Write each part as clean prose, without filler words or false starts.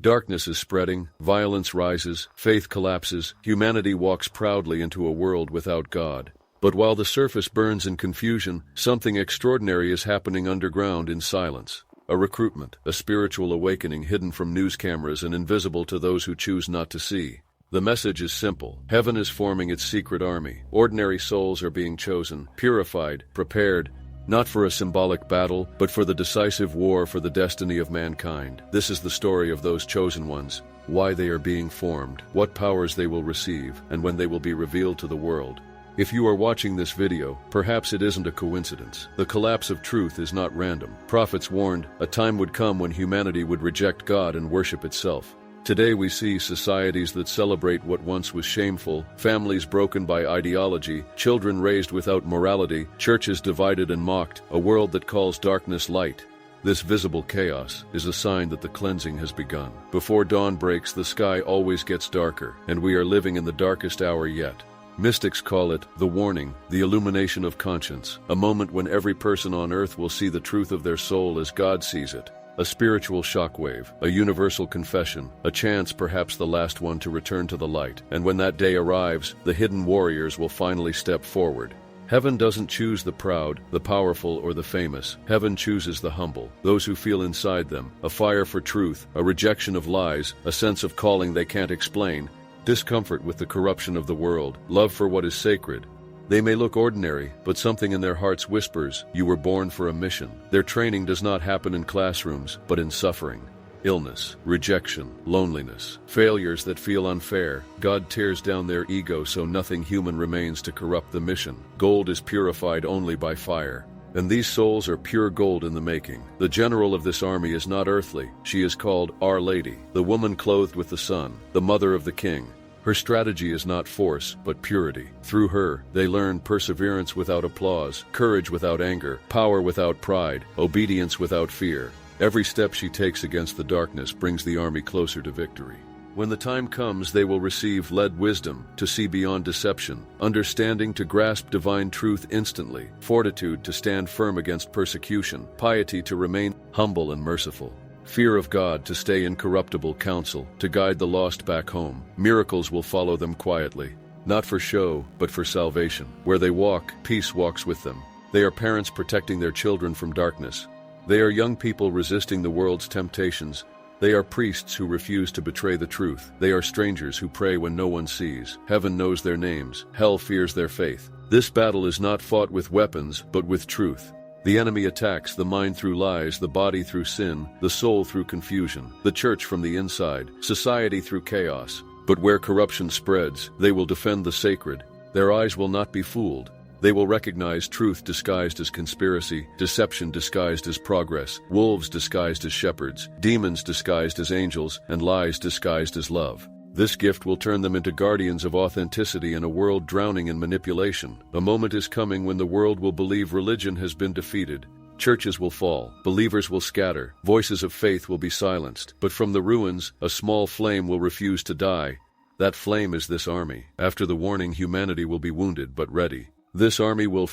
Darkness is spreading, violence rises, faith collapses, humanity walks proudly into a world without God. But while the surface burns in confusion, something extraordinary is happening underground in silence. A recruitment, a spiritual awakening hidden from news cameras and invisible to those who choose not to see. The message is simple. Heaven is forming its secret army. Ordinary souls are being chosen, purified, prepared, not for a symbolic battle, but for the decisive war for the destiny of mankind. This is the story of those chosen ones, why they are being formed, what powers they will receive, and when they will be revealed to the world. If you are watching this video, perhaps it isn't a coincidence. The collapse of truth is not random. Prophets warned a time would come when humanity would reject God and worship itself. Today we see societies that celebrate what once was shameful, families broken by ideology, children raised without morality, churches divided and mocked, a world that calls darkness light. This visible chaos is a sign that the cleansing has begun. Before dawn breaks, the sky always gets darker, and we are living in the darkest hour yet. Mystics call it the warning, the illumination of conscience, a moment when every person on earth will see the truth of their soul as God sees it. A spiritual shockwave, a universal confession, a chance, perhaps the last one, to return to the light. And when that day arrives, the hidden warriors will finally step forward. Heaven doesn't choose the proud, the powerful, or the famous. Heaven chooses the humble, those who feel inside them a fire for truth, a rejection of lies, a sense of calling they can't explain, discomfort with the corruption of the world, love for what is sacred. They may look ordinary, but something in their hearts whispers, you were born for a mission. Their training does not happen in classrooms, but in suffering. Illness, rejection, loneliness, failures that feel unfair. God tears down their ego so nothing human remains to corrupt the mission. Gold is purified only by fire. And these souls are pure gold in the making. The general of this army is not earthly. She is called Our Lady, the woman clothed with the sun, the mother of the king. Her strategy is not force, but purity. Through her, they learn perseverance without applause, courage without anger, power without pride, obedience without fear. Every step she takes against the darkness brings the army closer to victory. When the time comes, they will receive led wisdom to see beyond deception, understanding to grasp divine truth instantly, fortitude to stand firm against persecution, piety to remain humble and merciful. Fear of God to stay in corruptible counsel, to guide the lost back home. Miracles will follow them quietly, not for show, but for salvation. Where they walk, peace walks with them. They are parents protecting their children from darkness. They are young people resisting the world's temptations. They are priests who refuse to betray the truth. They are strangers who pray when no one sees. Heaven knows their names. Hell fears their faith. This battle is not fought with weapons, but with truth. The enemy attacks the mind through lies, the body through sin, the soul through confusion, the church from the inside, society through chaos. But where corruption spreads, they will defend the sacred. Their eyes will not be fooled. They will recognize truth disguised as conspiracy, deception disguised as progress, wolves disguised as shepherds, demons disguised as angels, and lies disguised as love. This gift will turn them into guardians of authenticity in a world drowning in manipulation. A moment is coming when the world will believe religion has been defeated. Churches will fall, believers will scatter, voices of faith will be silenced. But from the ruins, a small flame will refuse to die. That flame is this army. After the warning, humanity will be wounded but ready. This army will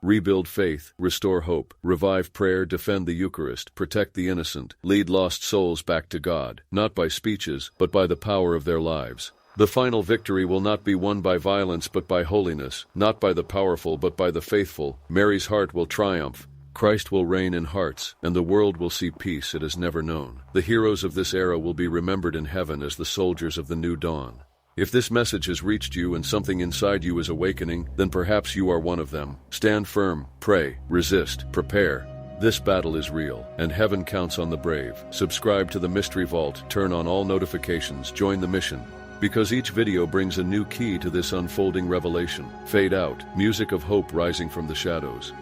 rebuild faith, restore hope, revive prayer, defend the Eucharist, protect the innocent, lead lost souls back to God, not by speeches, but by the power of their lives. The final victory will not be won by violence but by holiness, not by the powerful but by the faithful. Mary's heart will triumph. Christ will reign in hearts, and the world will see peace it has never known. The heroes of this era will be remembered in heaven as the soldiers of the new dawn. If this message has reached you and something inside you is awakening, then perhaps you are one of them. Stand firm, pray, resist, prepare. This battle is real, and heaven counts on the brave. Subscribe to the Mystery Vault, turn on all notifications, join the mission. Because each video brings a new key to this unfolding revelation. Fade out, music of hope rising from the shadows.